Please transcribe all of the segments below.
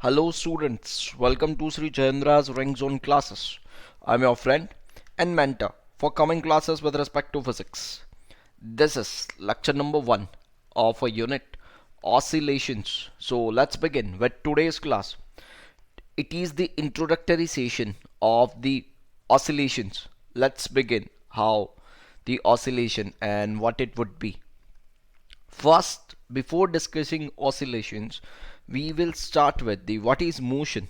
Hello students, welcome to Sri Jayendra's Ring Zone classes. I'm your friend and mentor for coming classes with respect to physics. This is lecture number 1 of a unit oscillations. So let's begin with today's class. It is the introductory session of the oscillations. Let's begin how the oscillation and what it would be. First, before discussing oscillations, we will start with the what is motion.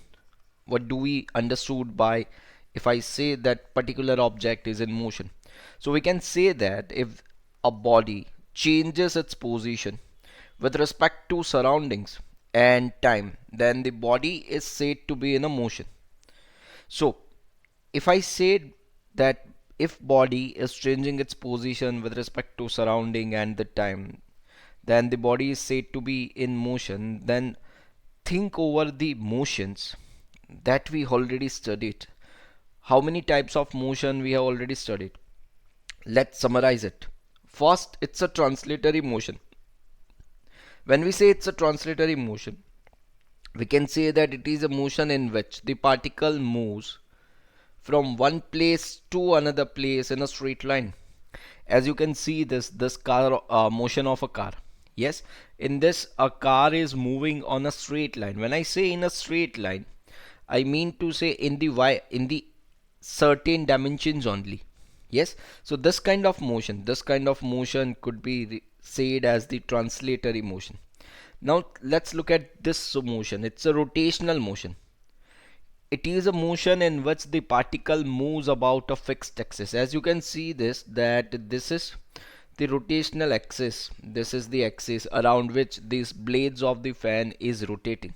What do we understood by if I say that particular object is in motion? So we can say that if a body changes its position with respect to surroundings and time, then the body is said to be in a motion. So if I say that if body is changing its position with respect to surrounding and the time, then the body is said to be in motion. Then think over the motions that we already studied. How many types of motion we have already studied? Let's summarize it. First, it's a translatory motion. When we say it's a translatory motion, we can say that it is a motion in which the particle moves from one place to another place in a straight line. As you can see this car motion of a car. Yes, in this a car is moving on a straight line. When I say in a straight line, I mean to say in the certain dimensions only. Yes, so this kind of motion could be said as the translatory motion. Now let's look at this motion. It's a rotational motion. It is a motion in which the particle moves about a fixed axis. As you can see this is the rotational axis. This is the axis around which these blades of the fan is rotating.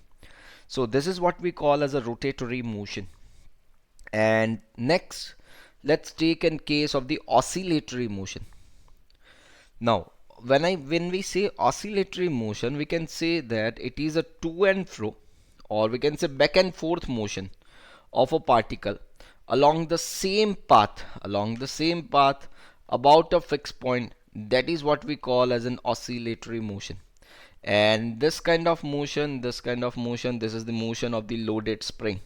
So this is what we call as a rotatory motion. And next, let's take in case of the oscillatory motion. Now when we say oscillatory motion, we can say that it is a to and fro, or we can say back and forth motion of a particle along the same path about a fixed point. That is what we call as an oscillatory motion. And this kind of motion, this is the motion of the loaded spring.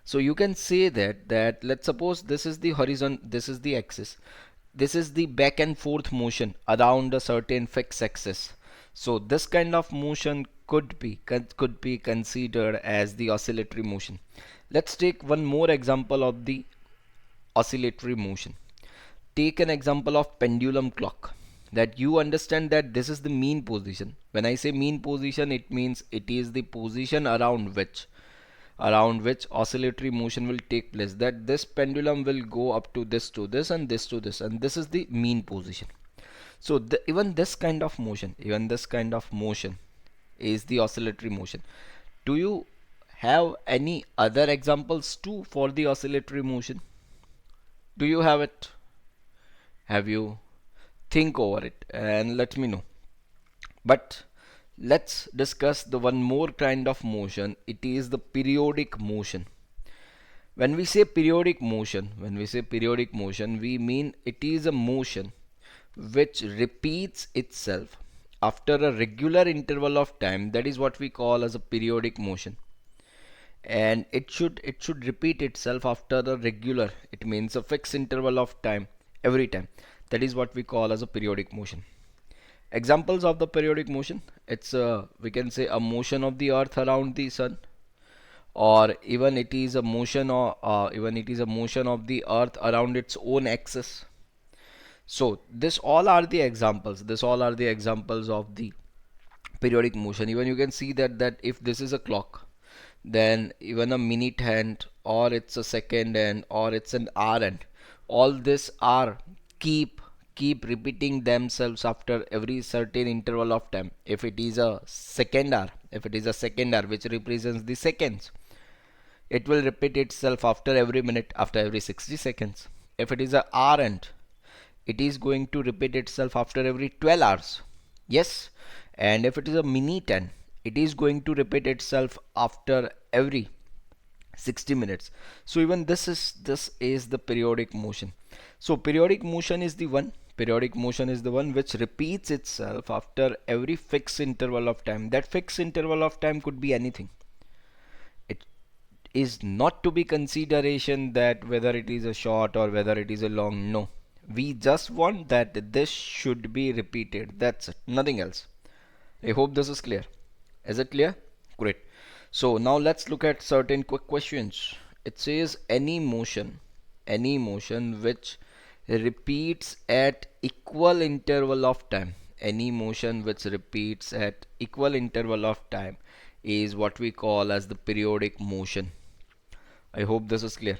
So you can say that let's suppose this is the horizon, this is the axis, this is the back and forth motion around a certain fixed axis. So this kind of motion could be considered as the oscillatory motion. Let's take one more example of the oscillatory motion. Take an example of pendulum clock, that you understand that this is the mean position. When I say mean position, it means it is the position around which oscillatory motion will take place, that this pendulum will go up to this and this to this, and this is the mean position. So even this kind of motion is the oscillatory motion. Do you have any other examples too for the oscillatory motion? Do you have it? Have you think over it and let me know? But let's discuss the one more kind of motion. It is the periodic motion. When we say periodic motion, we mean it is a motion which repeats itself after a regular interval of time. That is what we call as a periodic motion. And it should repeat itself after a regular, it means a fixed interval of time every time. That is what we call as a periodic motion. Examples of the periodic motion: it's we can say a motion of the earth around the sun, or even it is a motion, or even it is a motion of the earth around its own axis. So this all are the examples of the periodic motion. Even you can see that if this is a clock, then even a minute hand, or it's a second hand, or it's an hour hand, all this are keep keep repeating themselves after every certain interval of time. If it is a second hour which represents the seconds, it will repeat itself after every minute, after every 60 seconds. If it is a hour hand, it is going to repeat itself after every 12 hours. Yes. And if it is a minute hand, it is going to repeat itself after every 60 minutes. So even this is the periodic motion. So periodic motion is the one which repeats itself after every fixed interval of time. That fixed interval of time could be anything. is not to be consideration that whether it is a short or whether it is a long. No, we just want that this should be repeated. That's it, nothing else. I hope this is clear. Is it clear? Great. So now let's look at certain quick questions. It says any motion which repeats at equal interval of time. Any motion which repeats at equal interval of time is what we call as the periodic motion. I hope this is clear.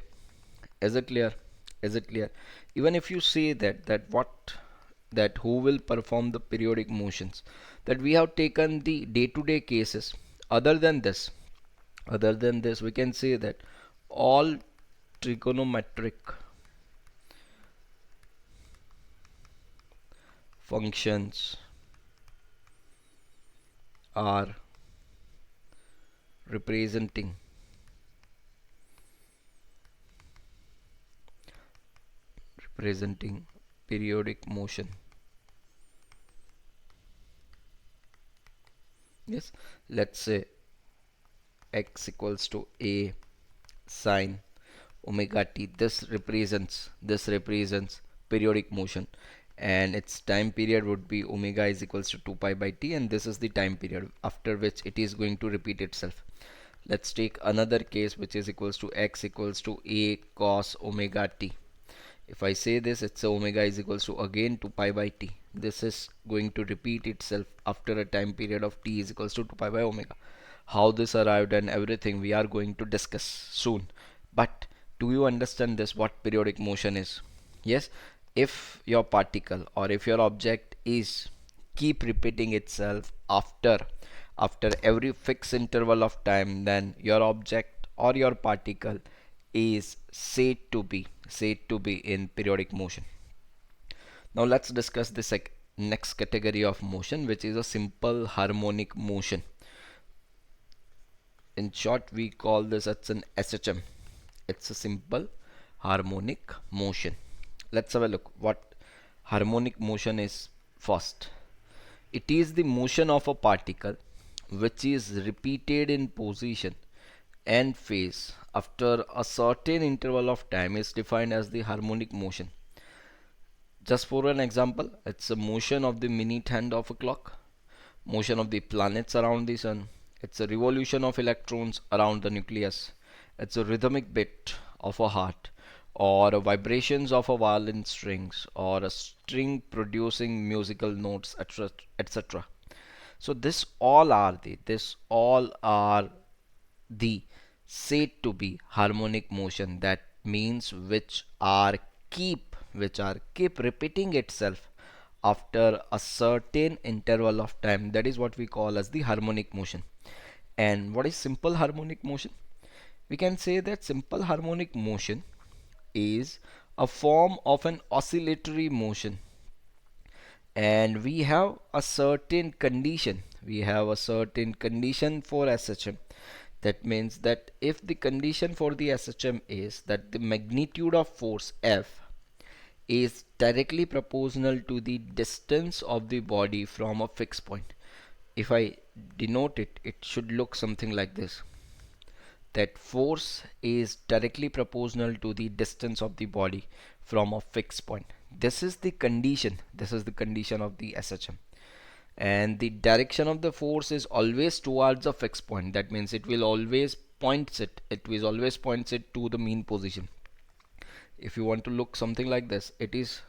Is it clear? Is it clear? Even if you say that who will perform the periodic motions, that we have taken the day-to-day cases. Other than this, we can say that all trigonometric functions are representing periodic motion. Yes, let's say x equals to a sine omega t. This represents periodic motion, and its time period would be omega is equals to 2 pi by t, and this is the time period after which it is going to repeat itself. Let's take another case which is equals to x equals to a cos omega t. If I say this, it's omega is equals to again 2 pi by t. This is going to repeat itself after a time period of t is equals to 2 pi by omega. How this arrived and everything we are going to discuss soon. But do you understand this, what periodic motion is? Yes, if your particle or if your object is keep repeating itself after every fixed interval of time, then your object or your particle is said to be in periodic motion. Now let's discuss the next category of motion, which is a simple harmonic motion. In short, we call this as an SHM. It's a simple harmonic motion. Let's have a look what harmonic motion is first. It is the motion of a particle which is repeated in position and phase after a certain interval of time is defined as the harmonic motion. Just for an example, it's a motion of the minute hand of a clock, motion of the planets around the sun, it's a revolution of electrons around the nucleus, it's a rhythmic beat of a heart, or a vibrations of a violin strings, or a string producing musical notes, etc., etc. So this all are the said to be harmonic motion. That means which are keep repeating itself after a certain interval of time. That is what we call as the harmonic motion. And what is simple harmonic motion? We can say that simple harmonic motion is a form of an oscillatory motion, and we have a certain condition for SHM. That means that if the condition for the SHM is that the magnitude of force F is directly proportional to the distance of the body from a fixed point. If I denote it, it should look something like this, that force is directly proportional to the distance of the body from a fixed point. This is the condition of the SHM, and the direction of the force is always towards a fixed point. That means it will always points it to the mean position. If you want to look something like this, it is,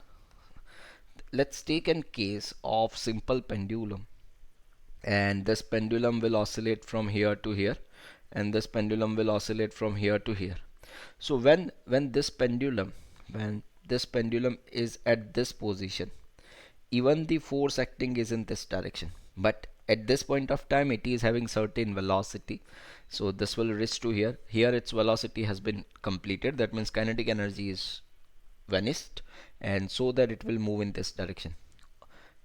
let's take a case of simple pendulum, and this pendulum will oscillate from here to here, and this pendulum will oscillate from here to here. So when this pendulum is at this position, even the force acting is in this direction, but at this point of time it is having certain velocity. So this will reach to here its velocity has been completed. That means kinetic energy is vanished, and so that it will move in this direction.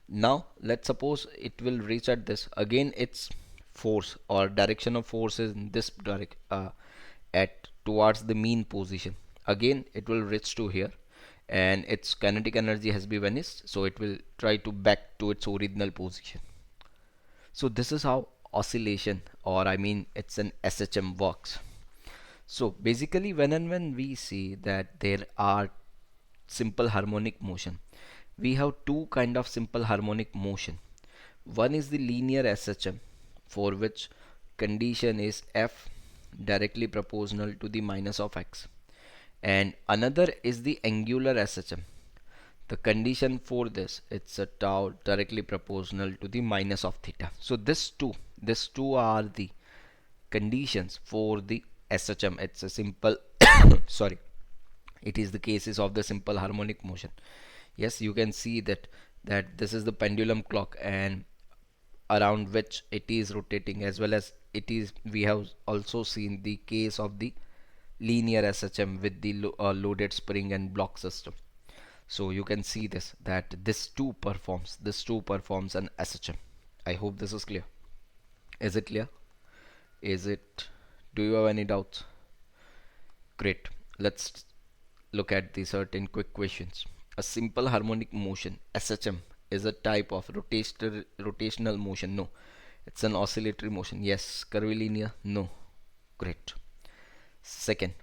Now let's suppose it will reach at this again. Its force or direction of force is in this direction, at towards the mean position. Again it will reach to here, and its kinetic energy has been vanished, so it will try to back to its original position. So this is how oscillation, or I mean it's an SHM, works. So basically when and when we see that there are simple harmonic motion, we have two kind of simple harmonic motion. One is the linear SHM, for which condition is f directly proportional to the minus of x, and another is the angular SHM. The condition for this, it's a tau directly proportional to the minus of theta. So these two are the conditions for the SHM. It's a simple sorry, it is the cases of the simple harmonic motion. Yes, you can see that this is the pendulum clock, and around which it is rotating, as well as it is, we have also seen the case of the linear SHM with the loaded spring and block system. So you can see that this two performs an SHM. I hope this is clear. Is it clear? Is it, do you have any doubts? Great. Let's look at the certain quick questions. A simple harmonic motion, SHM, is a type of rotational motion. No. It's an oscillatory motion. Yes. Curvilinear. No. Great. Second,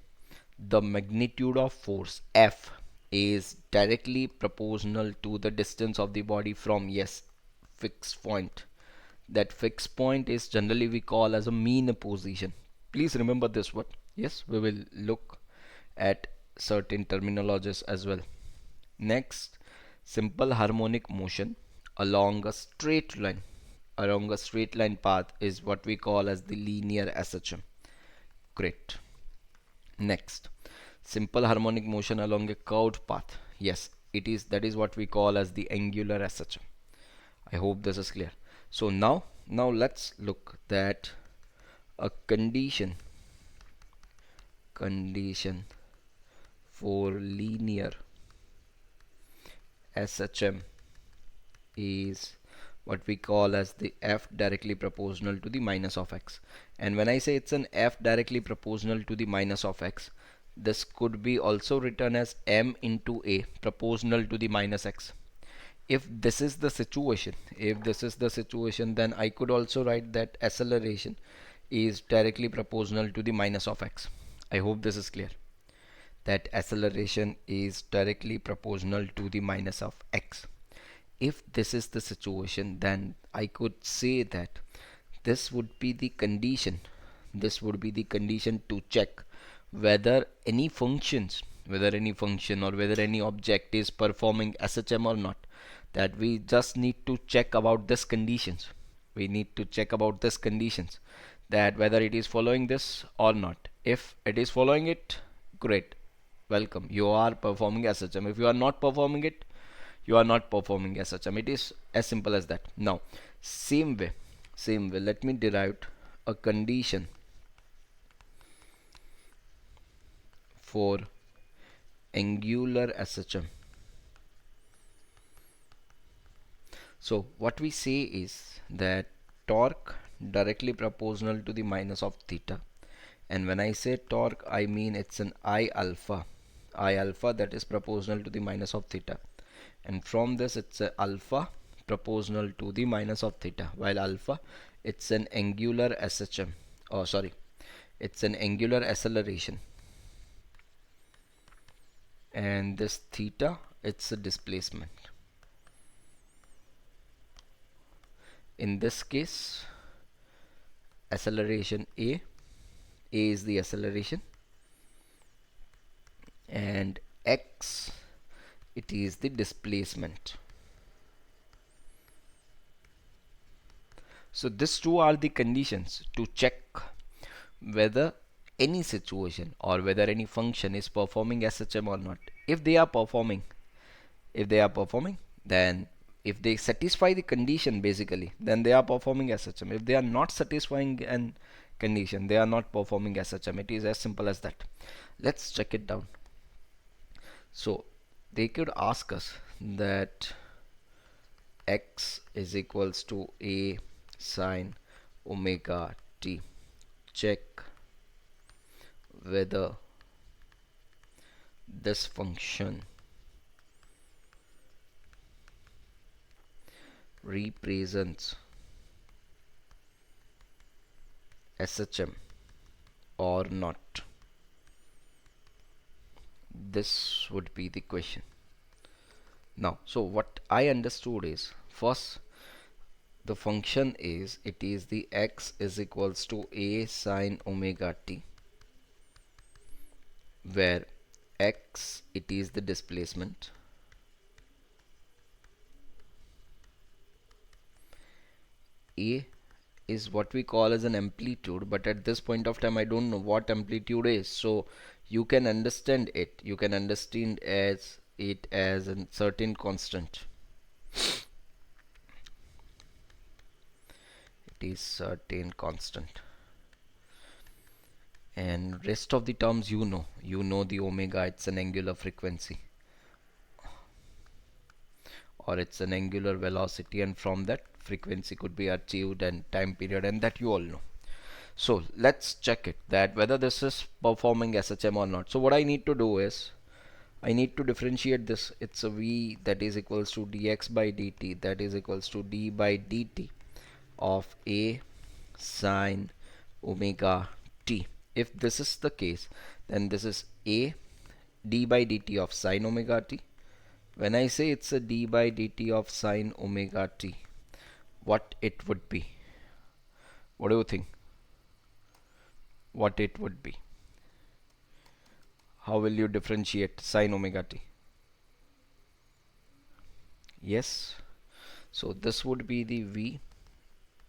the magnitude of force F is directly proportional to the distance of the body from, yes, fixed point. That fixed point is generally we call as a mean position. Please remember this one. Yes, we will look at certain terminologies as well. Next, simple harmonic motion along a straight line, along a straight line path, is what we call as the linear SHM. Great. Next, simple harmonic motion along a curved path. Yes, it is, that is what we call as the angular SHM. I hope this is clear. So now let's look that a condition for linear SHM is what we call as the f directly proportional to the minus of x. And when I say it's an f directly proportional to the minus of x, this could be also written as m into a proportional to the minus x. If this is the situation, then I could also write that acceleration is directly proportional to the minus of x. I hope this is clear, that acceleration is directly proportional to the minus of x. If this is the situation, then I could say that this would be the condition, to check whether any functions, or whether any object is performing SHM or not. That we just need to check about this conditions. We need to check about this conditions, that whether it is following this or not. If it is following it, great, welcome, you are performing SHM. If you are not performing it, you are not performing SHM. It is as simple as that. Now, same way, let me derive a condition for angular SHM. So what we say is that torque directly proportional to the minus of theta, and when I say torque, I mean it's an I alpha that is proportional to the minus of theta, and from this it's a alpha proportional to the minus of theta, while alpha, it's an angular SHM, oh sorry, it's an angular acceleration, and this theta, it's a displacement. In this case, acceleration a is the acceleration, and x, it is the displacement. So these two are the conditions to check whether any situation or whether any function is performing SHM or not. If they are performing, then if they satisfy the condition, basically, then they are performing SHM. If they are not satisfying an condition, they are not performing SHM. It is as simple as that. Let's check it down. So they could ask us that x is equals to a sine omega t. Check whether this function represents SHM or not. This would be the question. Now, so what I understood is, first the function is, it is the x is equals to a sine omega t, where x, it is the displacement, a is what we call as an amplitude, but at this point of time I don't know what amplitude is, so you can understand it, you can understand as it as a certain constant. It is certain constant, and rest of the terms, you know the omega, it's an angular frequency or it's an angular velocity, and from that frequency could be achieved and time period, and that you all know. So let's check it, that whether this is performing SHM or not. So what I need to do is, I need to differentiate this. It's a v that is equals to dx by dt, that is equals to d by dt of a sine omega t. If this is the case, then this is a d by dt of sine omega t. When I say it's a d by dt of sine omega t, what it would be? What do you think? What it would be? How will you differentiate sine omega t? Yes. So this would be the v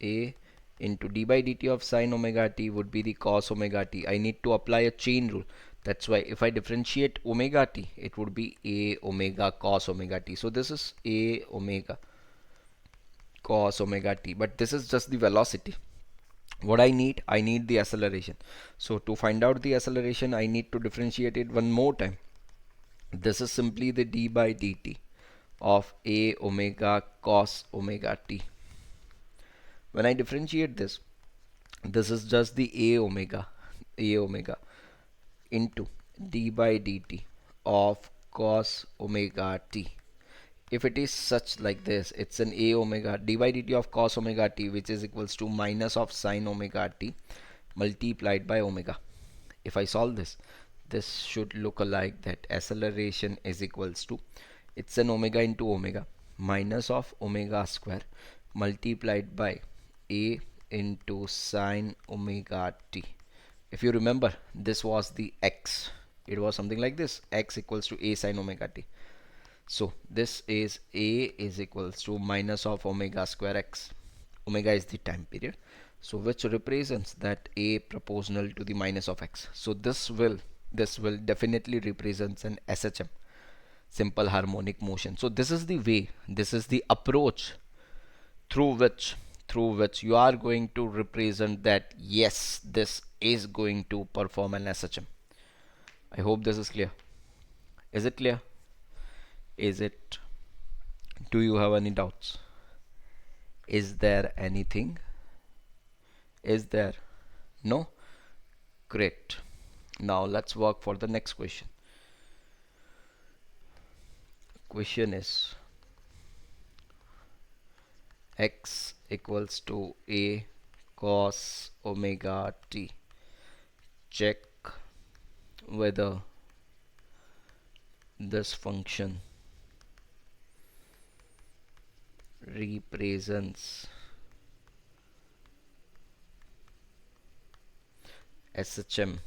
a into d by dt of sine omega t would be the cos omega t. I need to apply a chain rule. That's why if I differentiate omega t, it would be a omega cos omega t. So this is a omega cos omega t, but this is just the velocity. What I need the acceleration. So to find out the acceleration, I need to differentiate it one more time. This is simply the d by dt of a omega cos omega t. When I differentiate this, this is just the a omega into d by dt of cos omega t. If it is such like this, it's an a omega d by dt of cos omega t, which is equals to minus of sine omega t multiplied by omega. If I solve this, this should look like that. Acceleration is equals to, it's an omega into omega minus of omega square multiplied by a into sine omega t. If you remember, this was the x, it was something like this, x equals to a sine omega t. So this is a is equals to minus of omega square x. Omega is the time period, so which represents that a proportional to the minus of x. So this will definitely represents an SHM, simple harmonic motion. So this is the way, this is the approach through which you are going to represent that yes, this is going to perform an SHM. I hope this is clear. Is it clear? Is it? Do you have any doubts? Is there anything? Is there? No? Great. Now let's work for the next question. Question is, x equals to a cos omega t. Check whether this function represents SHM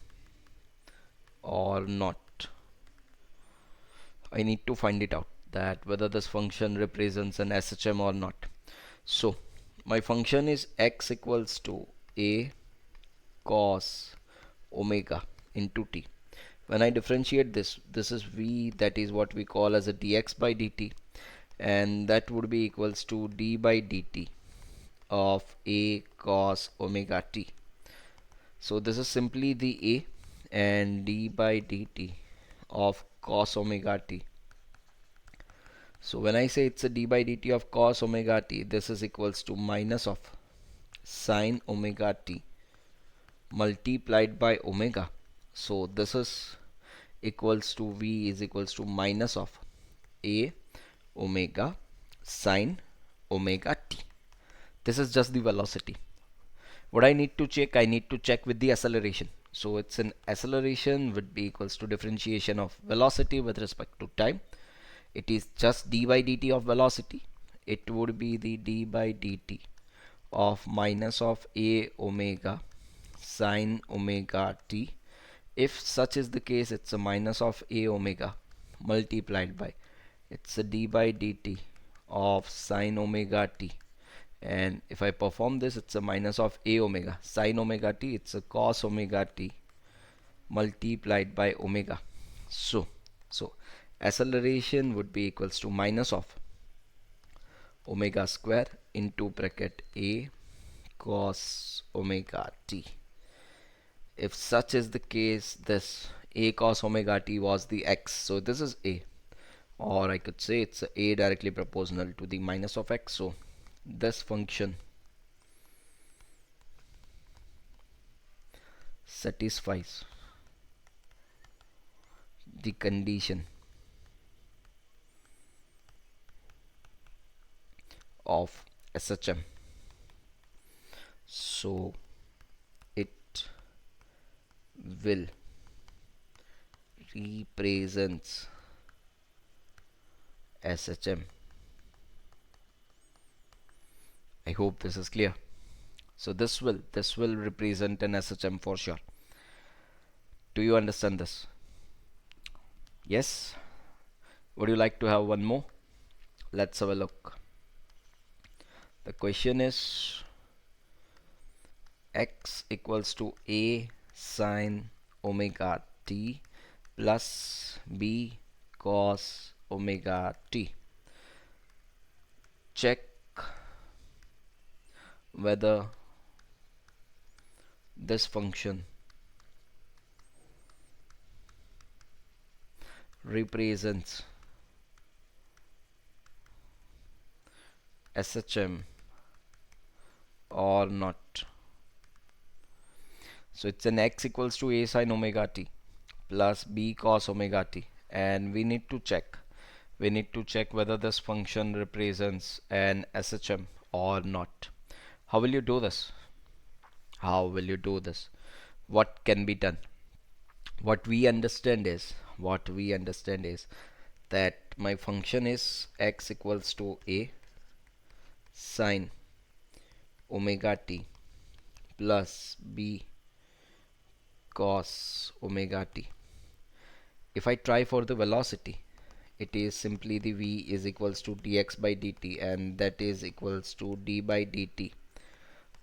or not. I need to find it out, that whether this function represents an SHM or not. So my function is x equals to a cos omega into t. When I differentiate this, this is v, that is what we call as a dx by dt, and that would be equals to d by dt of a cos omega t. So this is simply the a, and d by dt of cos omega t. So when I say it's a d by dt of cos omega t, this is equals to minus of sine omega t multiplied by omega. So this is equals to v is equals to minus of a omega sine omega t. This is just the velocity. What I need to check with the acceleration. So it's an acceleration would be equals to differentiation of velocity with respect to time. It is just d by dt of velocity. It would be the d by dt of minus of a omega sine omega t. If such is the case, it's a minus of a omega multiplied by, it's a d by dt of sine omega t. And if I perform this, it's a minus of a omega sine omega t, it's a cos omega t multiplied by omega. So acceleration would be equals to minus of omega square into bracket a cos omega t. If such is the case, this a cos omega t was the x, so this is a, or I could say it's a directly proportional to the minus of x. So this function satisfies the condition of SHM. So it will represents SHM. I hope this is clear. So this will represent an SHM for sure. Do you understand this? Yes? Would you like to have one more? Let's have a look. The question is x equals to a sine omega t plus b cos omega t. Check whether this function represents SHM or not. So it's an x equals to a sine omega t plus b cos omega t, and we need to check whether this function represents an SHM or not. How will you do this? What can be done? What we understand is that my function is x equals to a sine omega t plus b cos omega t. If I try for the velocity, it is simply the v is equals to dx by dt, and that is equals to d by dt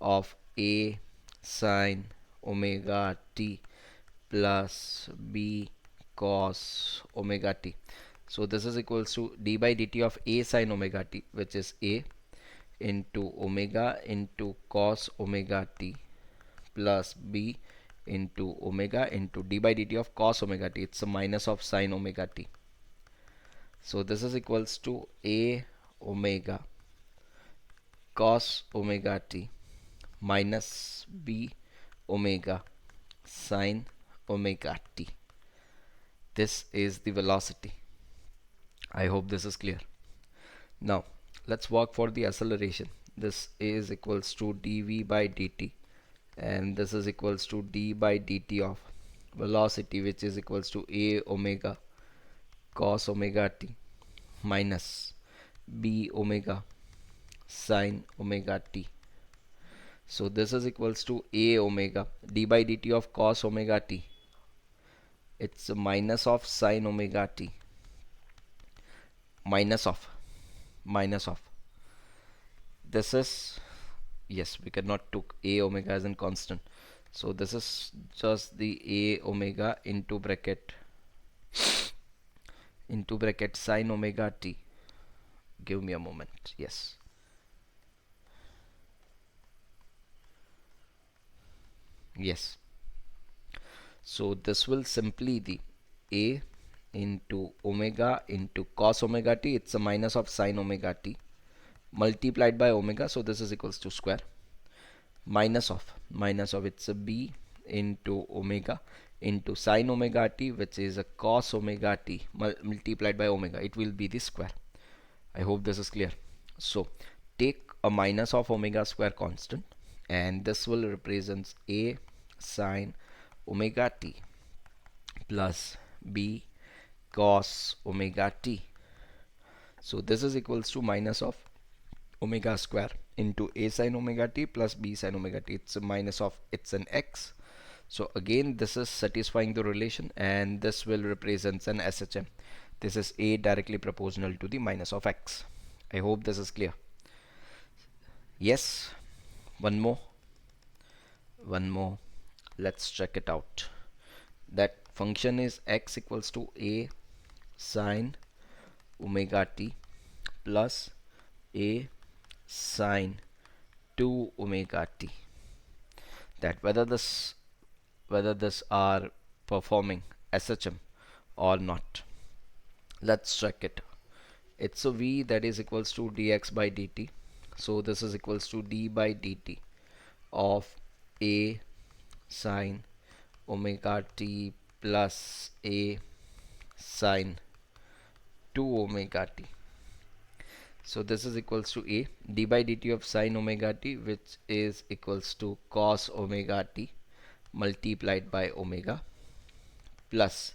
of a sine omega t plus b cos omega t. So this is equals to d by dt of a sine omega t, which is a into omega into cos omega t plus b into omega into d by dt of cos omega t. It's a minus of sine omega t. So this is equals to a omega cos omega t minus b omega sine omega t. This is the velocity. I hope this is clear. Now let's work for the acceleration. This is equals to dv by dt, and this is equals to d by dt of velocity, which is equals to a omega cos omega t minus b omega sine omega t. So this is equals to a omega d by dt of cos omega t. It's a minus of sine omega t minus of this is, yes, we cannot took a omega as in constant, so this is just the a omega into bracket sine omega t. Give me a moment. Yes, so this will simply the a into omega into cos omega t, it's a minus of sine omega t multiplied by omega, so this is equals to square minus of it's a b into omega into sine omega t, which is a cos omega t multiplied by omega. It will be the square. I hope this is clear. So take a minus of omega square constant, and this will represent a sine omega t plus b cos omega t. So this is equals to minus of omega square into a sin omega t plus b sin omega t. It's a minus of, it's an x. So again this is satisfying the relation, and this will represent an SHM. This is a directly proportional to the minus of x. I hope this is clear. Yes, one more. Let's check it out. That function is x equals to a sin omega t plus a sin 2 omega t. That whether this are performing SHM or not. Let's check it. It's a v that is equals to dx by dt. So this is equals to d by dt of a sin omega t plus a sin 2 omega t. So this is equals to a d by dt of sin omega t, which is equals to cos omega t multiplied by omega, plus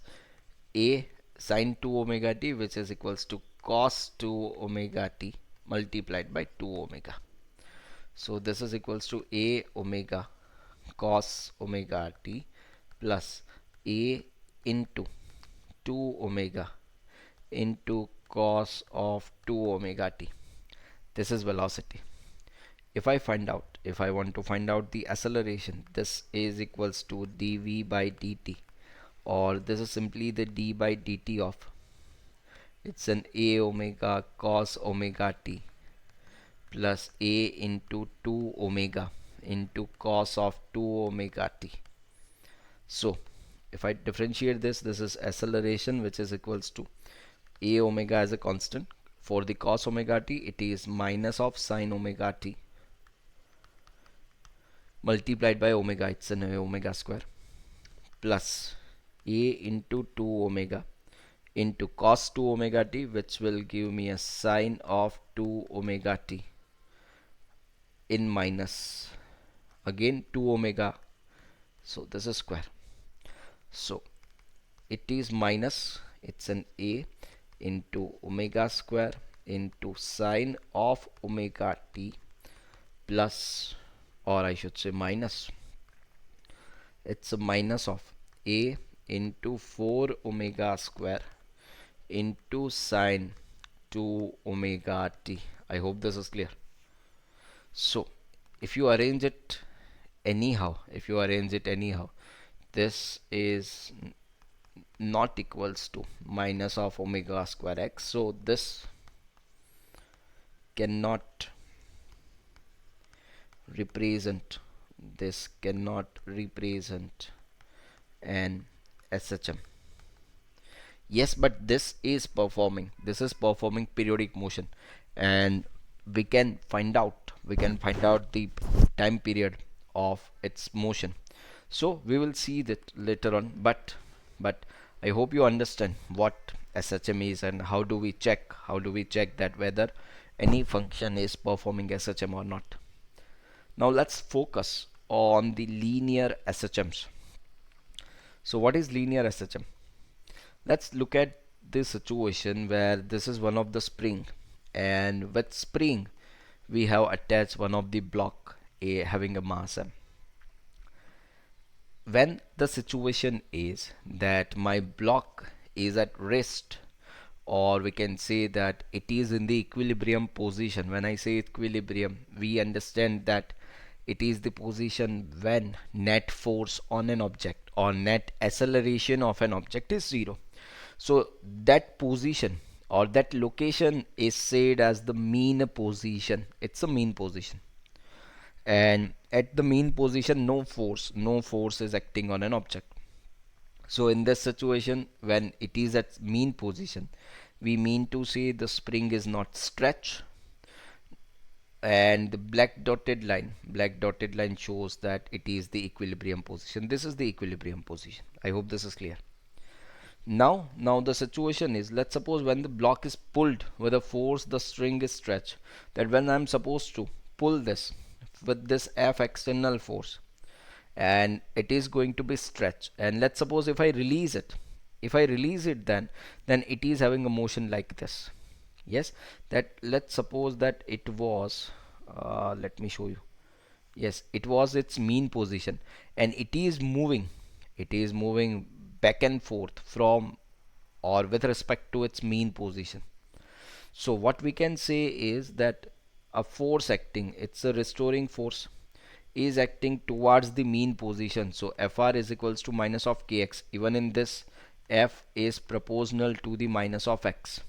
a sin 2 omega t, which is equals to cos 2 omega t multiplied by 2 omega. So this is equals to a omega cos omega t plus a into 2 omega into cos of 2 omega t. This is velocity. If I want to find out the acceleration, this is equals to dv by dt, or this is simply the d by dt of, it's an a omega cos omega t plus a into 2 omega into cos of 2 omega t. So if I differentiate this is acceleration, which is equals to a omega as a constant. For the cos omega t, it is minus of sin omega t multiplied by omega, it's an omega square, plus a into 2 omega into cos 2 omega t, which will give me a sine of 2 omega t in minus again 2 omega. So this is square. So it is minus, it's an a into omega square into sine of omega t plus, or I should say minus, it's a minus of a into 4 omega square into sine 2 omega t. I hope this is clear. So if you arrange it anyhow, this is not equals to minus of omega square x. So this cannot represent an SHM. Yes, but this is performing periodic motion, and we can find out the time period of its motion. So we will see that later on, but I hope you understand what SHM is and how do we check that whether any function is performing SHM or not. Now let's focus on the linear SHMs. So what is linear SHM? Let's look at this situation where this is one of the spring, and with spring we have attached one of the block A having a mass m. When the situation is that my block is at rest, or we can say that it is in the equilibrium position. When I say equilibrium, we understand that it is the position when net force on an object or net acceleration of an object is 0. So that position or that location is said as the mean position. It's a mean position, and at the mean position no force is acting on an object. So in this situation, when it is at mean position, we mean to say the spring is not stretched, and the black dotted line shows that it is the equilibrium position. This is the equilibrium position. I hope this is clear. Now the situation is, let's suppose when the block is pulled with a force, the string is stretched, that when I'm supposed to pull this with this F external force, and it is going to be stretched. And let's suppose if I release it, then it is having a motion like this. Yes, that let's suppose that it was, let me show you. Yes, it was its mean position, and it is moving back and forth from or with respect to its mean position. So what we can say is that a force acting, it's a restoring force, is acting towards the mean position. So Fr is equals to minus of kx. Even in this, F is proportional to the minus of x.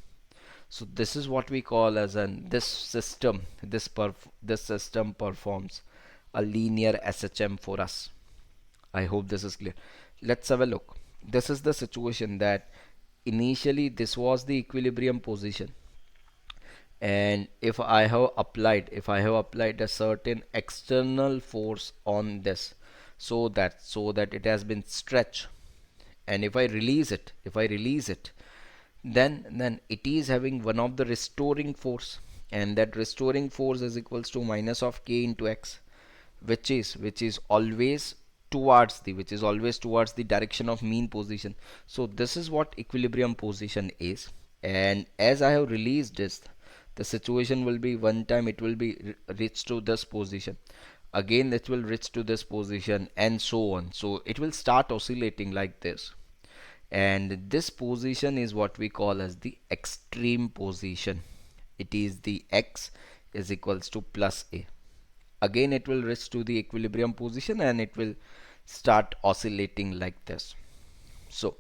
So this is what we call as an this system performs a linear SHM for us. I hope this is clear. Let's have a look. This is the situation that initially this was the equilibrium position, and if I have applied a certain external force on this, so that it has been stretched, and if I release it, then it is having one of the restoring force, and that restoring force is equals to minus of k into x, which is always towards the direction of mean position. So this is what equilibrium position is. And as I have released this, the situation will be, one time it will be reached to this position, again it will reach to this position, and so on. So it will start oscillating like this, and this position is what we call as the extreme position. It is the x is equals to plus a. Again it will reach to the equilibrium position, and it will start oscillating like this. So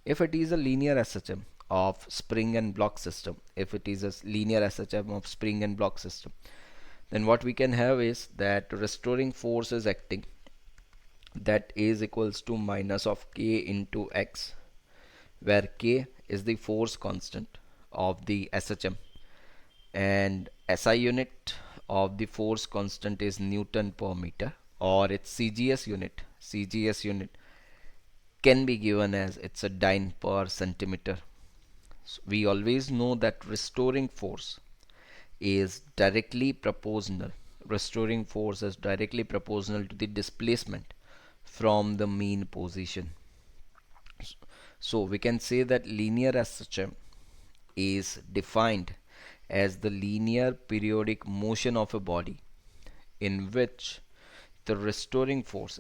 if it is a linear SHM of spring and block system, if it is a linear SHM of spring and block system, then what we can have is that restoring force is acting, that is equals to minus of k into x, where k is the force constant of the SHM, and SI unit of the force constant is Newton per meter, or its CGS unit can be given as it's a dyne per centimeter. So we always know that is directly proportional restoring force is directly proportional to the displacement from the mean position. So we can say that linear SHM is defined as the linear periodic motion of a body in which the restoring force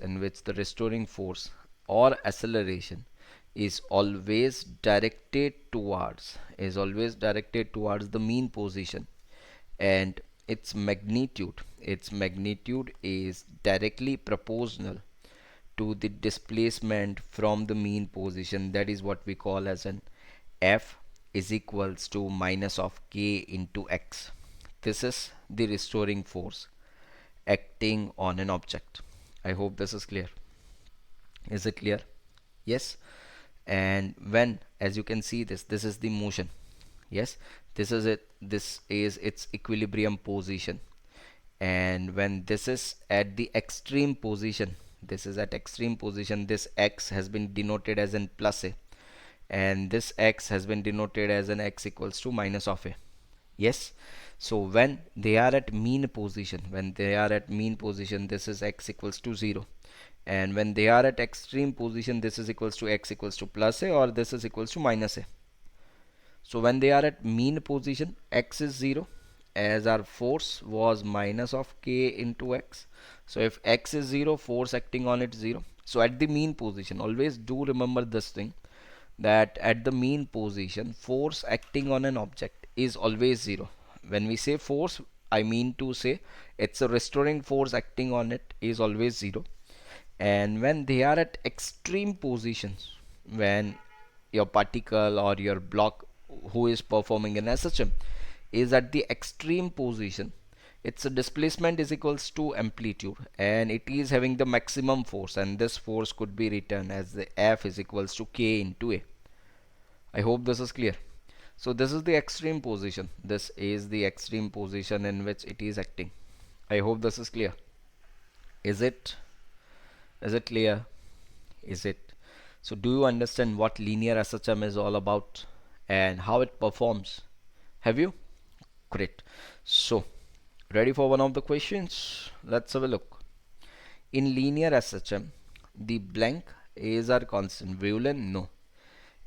or acceleration is always directed towards the mean position, and its magnitude is directly proportional to the displacement from the mean position. That is what we call as an F is equals to minus of k into x. This is the restoring force acting on an object. I hope this is clear. Is it clear? Yes. And when, as you can see, this is the motion. Yes, this is it. This is its equilibrium position. And when this is at the extreme position, this x has been denoted as an plus a, and this x has been denoted as an x equals to minus of a. Yes. So when they are at mean position, this is x equals to 0, and when they are at extreme position, this is equals to x equals to plus a, or this is equals to minus a. So when they are at mean position, x is 0, as our force was minus of k into x. So if x is 0, force acting on it 0. So at the mean position, always do remember this thing, that at the mean position, force acting on an object is always 0. When we say force, I mean to say it's a restoring force acting on it is always 0. And when they are at extreme positions, when your particle or your block who is performing an SHM is at the extreme position, its displacement is equals to amplitude, and it is having the maximum force, and this force could be written as the F is equals to k into a. I hope this is clear. So this is the extreme position. This is the extreme position in which it is acting. I hope this is clear. Is it? Is it clear? Is it? So do you understand what linear SHM is all about and how it performs? Have you? Great. So ready for one of the questions? Let's have a look. In linear SHM, the blank A's are constant. Wavelength, no.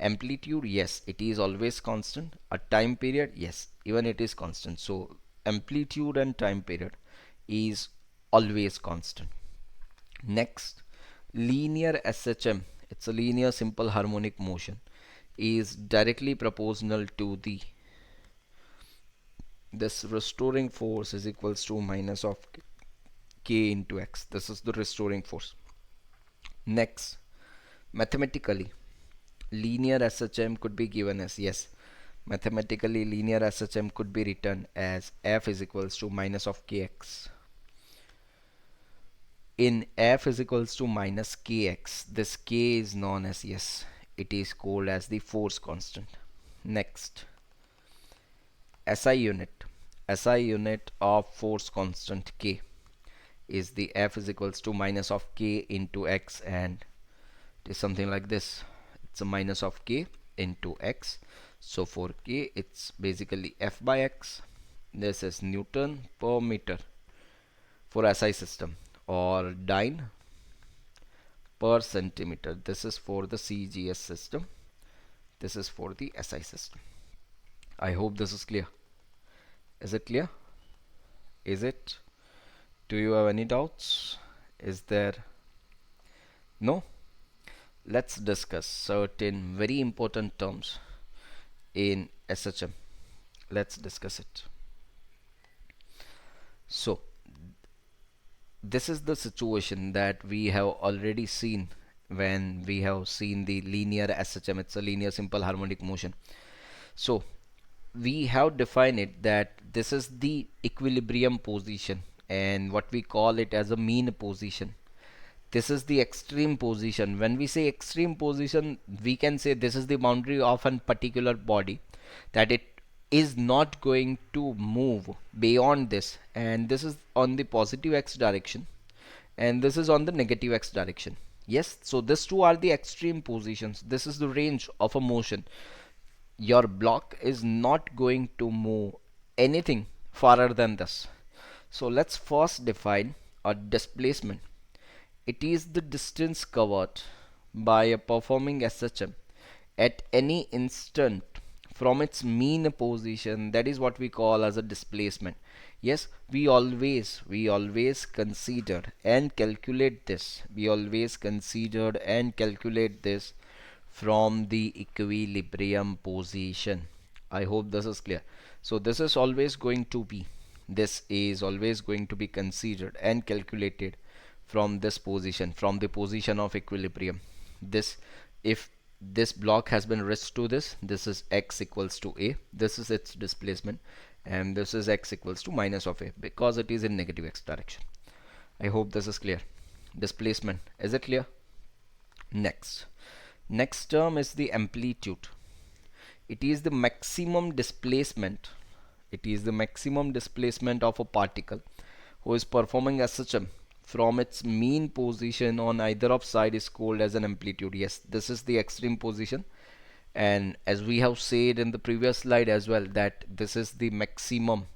Amplitude, yes, it is always constant. A time period, yes, even it is constant. So amplitude and time period is always constant. Next, linear SHM, it's a linear simple harmonic motion, is directly proportional to the this restoring force is equals to minus of k into x. This is the restoring force. Next, mathematically, linear SHM could be given as, yes, mathematically linear SHM could be written as f is equals to minus of kx. In f is equals to minus kx, this k is known as, yes, it is called as the force constant. Next, SI unit. SI unit of force constant k is the f is equals to minus of k into x, and it is something like this. It's a minus of k into x. So for k, it's basically f by x. This is Newton per meter for SI system, or dyne per centimeter. This is for the CGS system. This is for the SI system. I hope this is clear. Is it clear? Is it? Do you have any doubts? Is there? No? Let's discuss certain very important terms in SHM. Let's discuss it. So, this is the situation that we have already seen when we have seen the linear SHM. It's a linear simple harmonic motion. So, we have defined it that this is the equilibrium position, and what we call it as a mean position. This is the extreme position. When we say extreme position, we can say this is the boundary of a particular body, that it is not going to move beyond this, and this is on the positive x direction, and this is on the negative x direction. Yes, so these two are the extreme positions. This is the range of a motion. Your block is not going to move anything farther than this. So let's first define a displacement. It is the distance covered by a performing SHM at any instant from its mean position. That is what we call as a displacement. Yes, we always consider and calculate this. We always considered and calculate this from the equilibrium position. I hope this is clear. So this is always going to be considered and calculated from this position, from the position of equilibrium. This, if this block has been raised to this is x equals to a, this is its displacement, and this is x equals to minus of a, because it is in negative x direction. I hope this is clear. Displacement, is it clear? Next term is the amplitude. It is the maximum displacement. It is the maximum displacement of a particle who is performing SHM from its mean position on either of side is called as an amplitude. Yes, this is the extreme position, and as we have said in the previous slide as well, that this is the maximum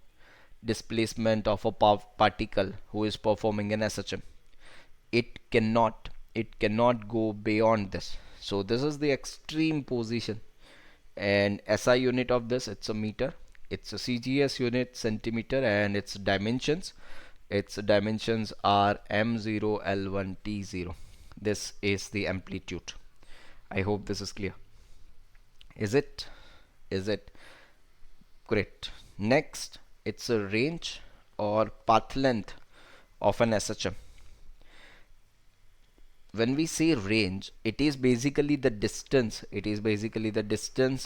displacement of a particle who is performing an SHM. It cannot go beyond this. So this is the extreme position, and SI unit of this, it's a meter. It's a CGS unit centimeter, and its dimensions are m0 l1 t0. This is the amplitude. I hope this is clear. Is it great? Next, it's a range or path length of an SHM. When we say range, it is basically the distance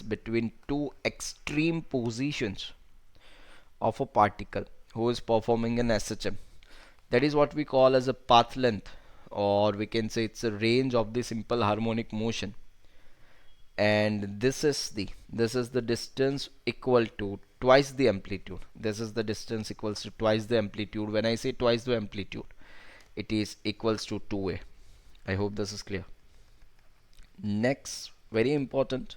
between two extreme positions of a particle who is performing an SHM. That is what we call as a path length, or we can say it's a range of the simple harmonic motion. And this is the distance equal to twice the amplitude. This is the distance equals to twice the amplitude. When I say twice the amplitude, it is equals to 2a. I hope this is clear. Next, very important,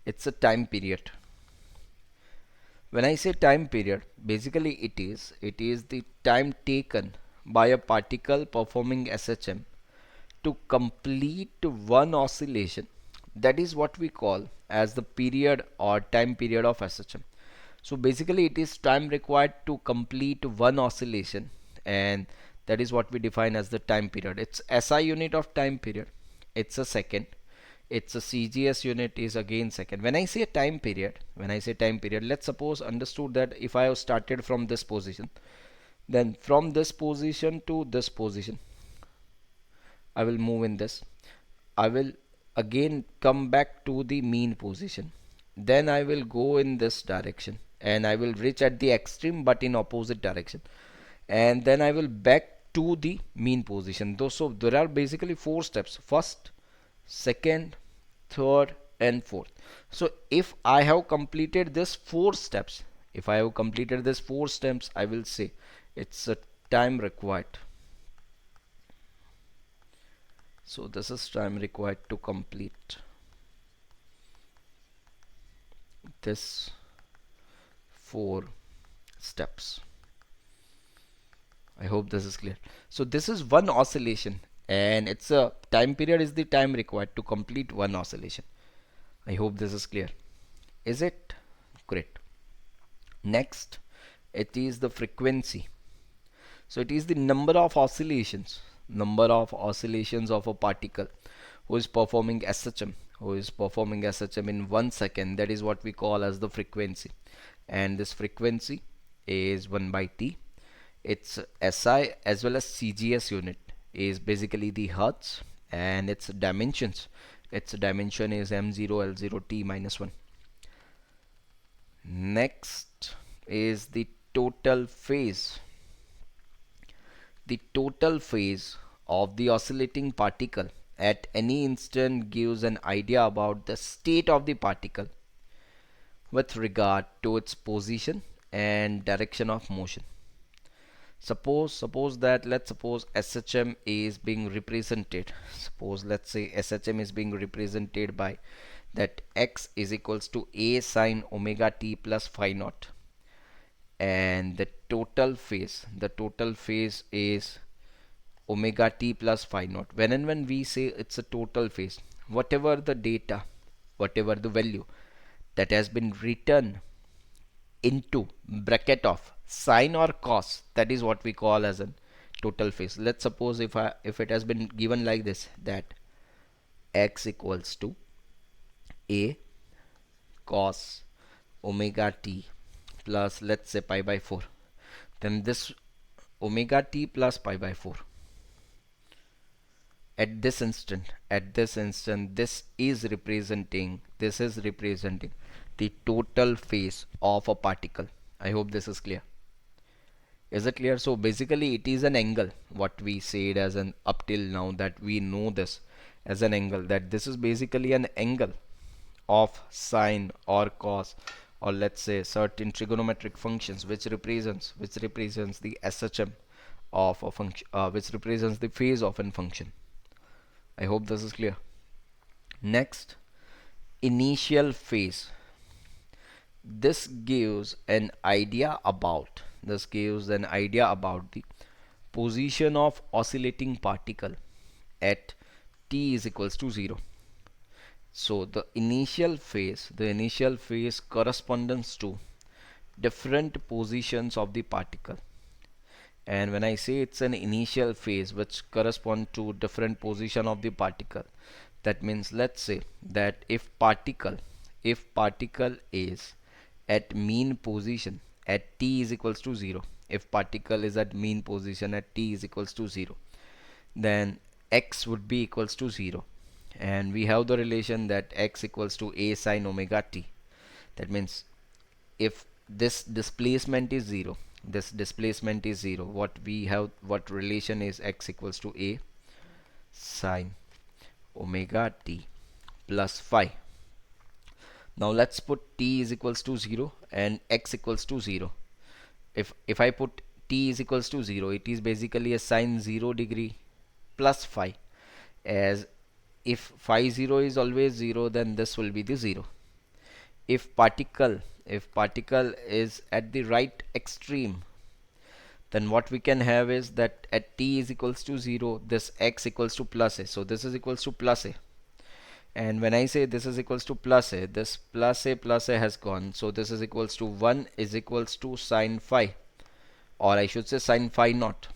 it's a time period. When I say time period, basically it is the time taken by a particle performing SHM to complete one oscillation, that is what we call as the period or time period of SHM. So basically it is time required to complete one oscillation, and that is what we define as the time period. It's SI unit of time period, it's a second. It's a CGS unit is again second. When I say time period, let's suppose understood that if I have started from this position, then from this position to this position I will move in this. I will again come back to the mean position. Then I will go in this direction and I will reach at the extreme but in opposite direction. And then I will back to the mean position. So there are basically four steps. First, second, third and fourth. So if I have completed this four steps, I will say it's a time required. So this is time required to complete this four steps. I hope this is clear. So this is one oscillation and it's a time period is the time required to complete one oscillation. I hope this is clear. Is it? Great. Next, it is the frequency. So it is the number of oscillations of a particle who is performing SHM, in 1 second. That is what we call as the frequency, and this frequency is 1 by T. Its SI as well as CGS unit is basically the hertz, and its dimension is m0 l0 t minus 1. Next is the total phase. The total phase of the oscillating particle at any instant gives an idea about the state of the particle with regard to its position and direction of motion. Let's suppose SHM is being represented. Let's say SHM is being represented by that x is equals to a sine omega t plus phi naught, and the total phase is omega t plus phi naught. When we say it's a total phase, whatever the data, whatever the value that has been written into bracket of sine or cos, that is what we call as a total phase. Let's suppose if it has been given like this, that x equals to a cos omega t plus, let's say, pi by 4, then this omega t plus pi by 4 at this instant, this is representing the total phase of a particle. I hope this is clear. Is it clear? So basically it is an angle, what we said as an up till now, that we know this as an angle, that this is basically an angle of sine or cos, or let's say certain trigonometric functions which represents the SHM of a function, which represents the phase of a function. I hope this is clear. Next, initial phase. This gives an idea about the position of oscillating particle at t is equals to 0. So the initial phase corresponds to different positions of the particle. And when I say it's an initial phase which correspond to different position of the particle, that means, let's say that if particle is at mean position at t is equals to 0, then x would be equals to 0, and we have the relation that x equals to a sine omega t. That means if this displacement is 0, what relation is x equals to a sine omega t plus phi. Now let's put t is equals to 0 and x equals to 0. If I put t is equals to 0, it is basically a sine 0 degree plus phi, as if phi 0 is always 0, then this will be the 0. If particle is at the right extreme, then what we can have is that at t is equals to 0, this x equals to plus a. So this is equals to plus a. And when I say this is equals to plus a, this plus a has gone. So this is equals to 1 is equals to sine phi, or I should say sine phi naught.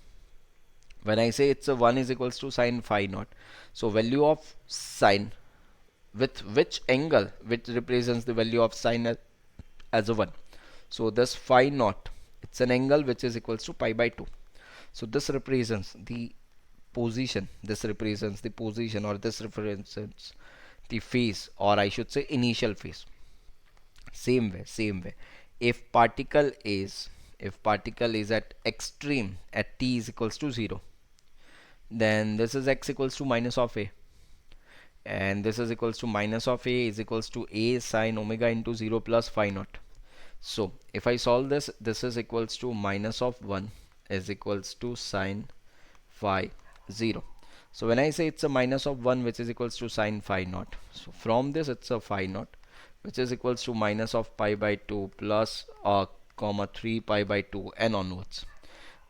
When I say it's a 1 is equals to sine phi naught. So value of sine with which angle, which represents the value of sine as a 1. So this phi naught, it's an angle which is equals to pi by 2. So this represents the position, or this represents the phase, or I should say initial phase. Same way. If particle is at extreme at t is equals to 0, then this is x equals to minus of a, and this is equals to minus of a is equals to a sine omega into 0 plus phi naught. So if I solve this, this is equals to minus of 1 is equals to sine phi 0. So when I say it's a minus of 1 which is equals to sine phi naught, so from this it's a phi naught which is equals to minus of pi by 2 plus comma 3 pi by 2 and onwards.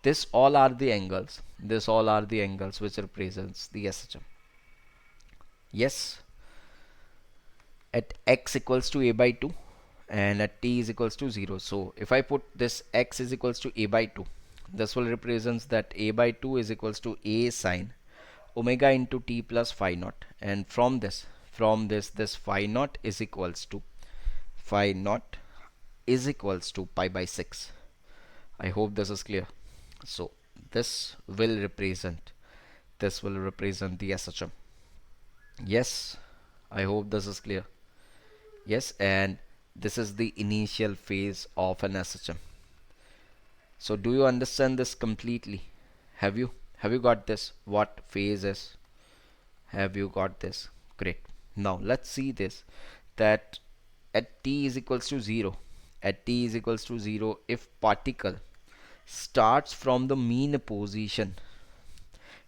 This all are the angles. Which represents the SHM. Yes, at x equals to a by 2 and at t is equals to 0. So if I put this x is equals to a by 2, this will represents that a by 2 is equals to a sine omega into t plus phi naught, and from this this phi naught is equals to pi by 6. I hope this is clear. So this will represent the SHM. Yes, I hope this is clear. Yes, and this is the initial phase of an SHM. So do you understand this completely? Have you got this? What phase is? Have you got this? Great. Now let's see this, that at t is equals to 0, if particle starts from the mean position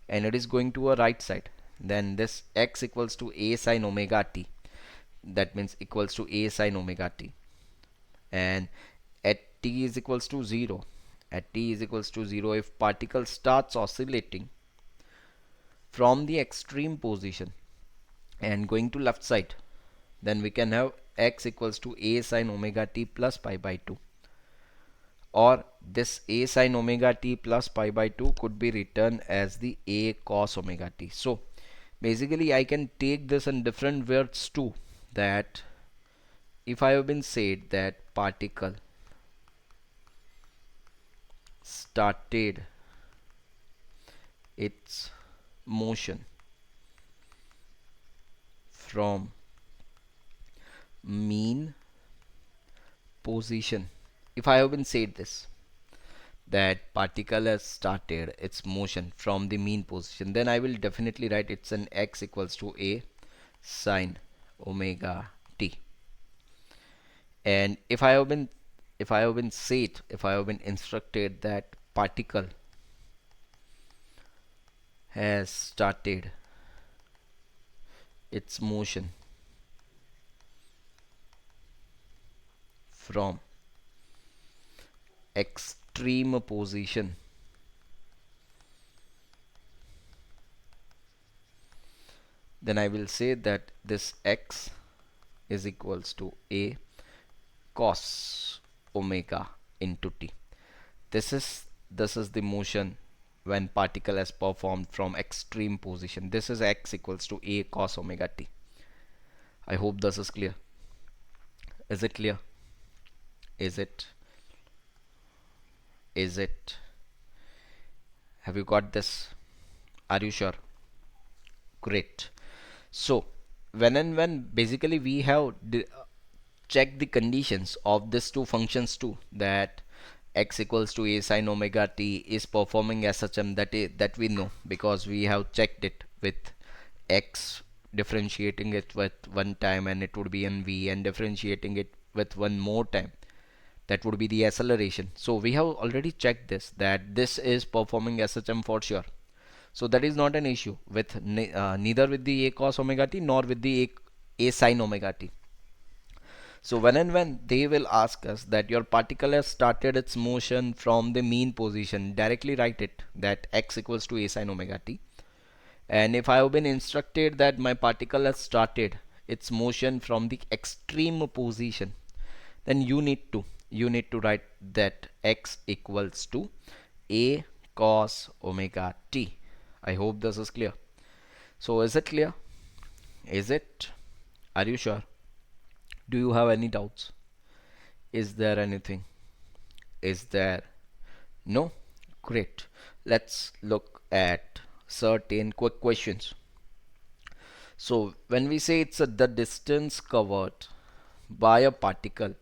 and it is going to a right side, then this x equals to a sine omega t, that means equals to a sine omega t. And at t is equals to 0, if particle starts oscillating from the extreme position and going to left side, then we can have x equals to a sine omega t plus pi by 2, or this a sine omega t plus pi by 2 could be written as the a cos omega t. So basically I can take this in different words too, that if I have been said that particle started its motion from mean position, if I have been said this, that particle has started its motion from the mean position, then I will definitely write it's an x equals to a sine omega t. And if I have been instructed that particle has started its motion from extreme position, then I will say that this x is equals to a cos omega into t. This is the motion when particle has performed from extreme position. This is x equals to a cos omega t. I hope this is clear. Is it clear? Is it? Have you got this? Are you sure? Great. So when basically we have checked the conditions of these two functions too, that x equals to a sine omega t is performing SHM, that we know because we have checked it with x, differentiating it with one time and it would be in v, and differentiating it with one more time, that would be the acceleration. So we have already checked this, that this is performing SHM for sure. So that is not an issue with neither with the a cos omega t nor with the a sine omega t. So when and when they will ask us that your particle has started its motion from the mean position, directly write it that x equals to a sine omega t. And if I have been instructed that my particle has started its motion from the extreme position, then you need to write that x equals to a cos omega t. I hope this is clear. So is it clear? Is it? Are you sure? Do you have any doubts? Is there anything? Is there? No? Great. Let's look at certain quick questions. So when we say the distance covered by a particle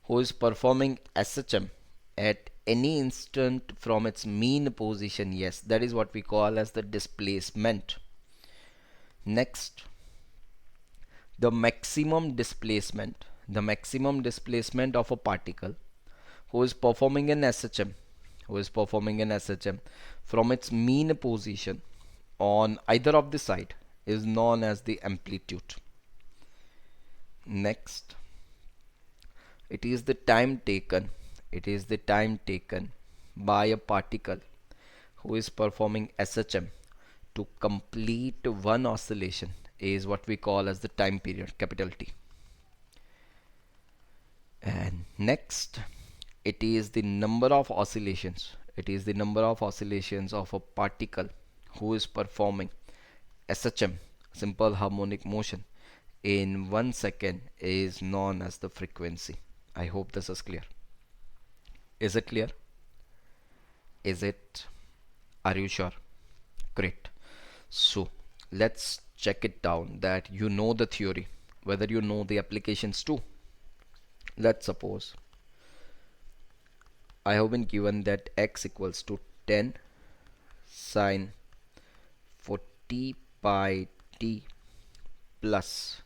who is performing SHM at any instant from its mean position, yes, that is what we call as the displacement. Next, the maximum displacement of a particle who is performing an SHM from its mean position on either of the side is known as the amplitude. Next, it is the time taken by a particle who is performing SHM to complete one oscillation is what we call as the time period, capital T. And next, it is the number of oscillations of a particle who is performing SHM, simple harmonic motion, in 1 second is known as the frequency. I hope this is clear. Is it clear? Is it? Are you sure? Great. So let's check it down that you know the theory, whether you know the applications too. Let's suppose I have been given that x equals to 10 sine 40 pi t plus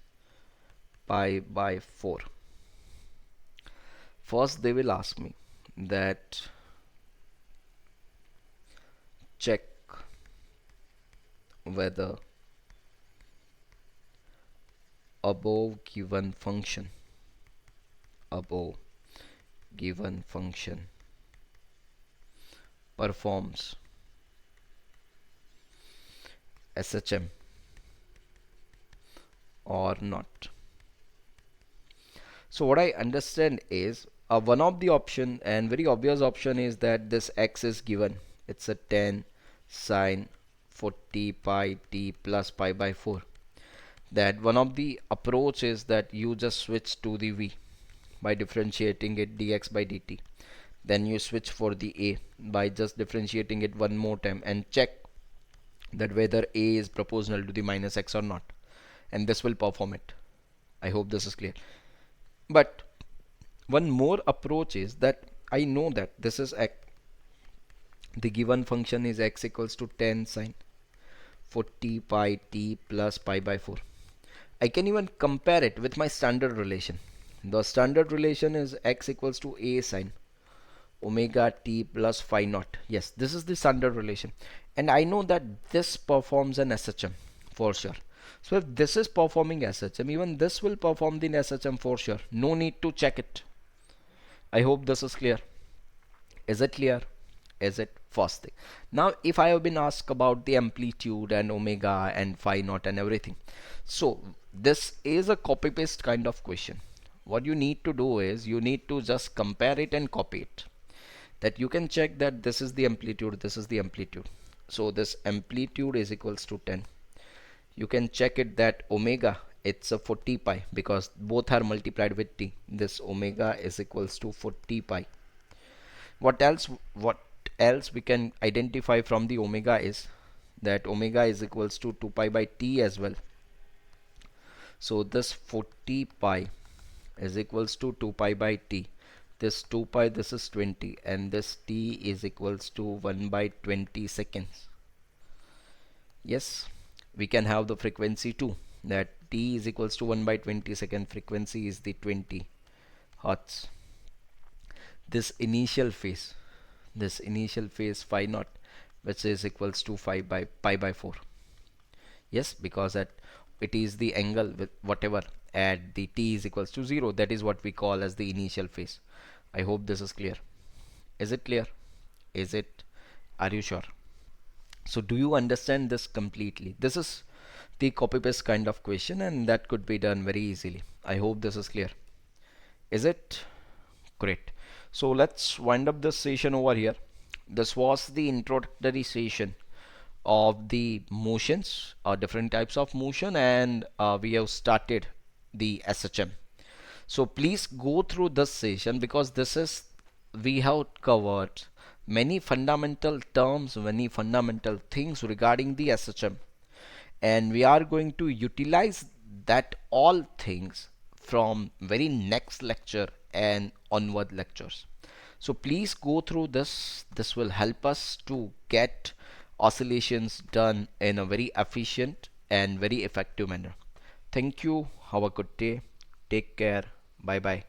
pi by 4. First they will ask me that check whether above given function performs SHM or not. So what I understand is one of the option and very obvious option is that this x is given. It's a 10 sine 40 pi t plus pi by 4. That one of the approach is that you just switch to the v by differentiating it dx by dt. Then you switch for the a by just differentiating it one more time and check that whether a is proportional to the minus x or not, and this will perform it. I hope this is clear. But one more approach is that I know that this is x, the given function is x equals to 10 sine 40 pi t plus pi by 4. I can even compare it with my standard relation. The standard relation is x equals to a sine omega t plus phi naught. Yes, this is the standard relation, and I know that this performs an SHM for sure. So if this is performing SHM, even this will perform the SHM for sure. No need to check it. I hope this is clear. Is it clear? Is it? First thing. Now if I have been asked about the amplitude and omega and phi naught and everything, so this is a copy paste kind of question. What you need to do is you need to just compare it and copy it. That you can check that this is the amplitude, this is the amplitude. So this amplitude is equals to 10. You can check it that omega, it's a 40 pi because both are multiplied with t. This omega is equals to 40 pi. What else we can identify from the omega is that omega is equals to 2 pi by t as well. So this 40 pi is equals to 2 pi by t. This 2 pi, this is 20, and this t is equals to 1 by 20 seconds. Yes, we can have the frequency too, that t is equals to 1 by 20 second, frequency is the 20 hertz. This initial phase phi naught, which is equals to pi by 4. Yes, because at it is the angle with whatever at the t is equals to 0. That is what we call as the initial phase. I hope this is clear. Is it clear? Is it? Are you sure? So do you understand this completely? This is the copy paste kind of question, and that could be done very easily. I hope this is clear. Is it? Great. So let's wind up this session over here. This was the introductory session of the motions, different types of motion, and we have started the SHM. So please go through this session, because this is, we have covered many fundamental terms, many fundamental things regarding the SHM, and we are going to utilize that all things from very next lecture and onward lectures. So please go through this. This will help us to get oscillations done in a very efficient and very effective manner. Thank you. Have a good day. Take care. Bye bye.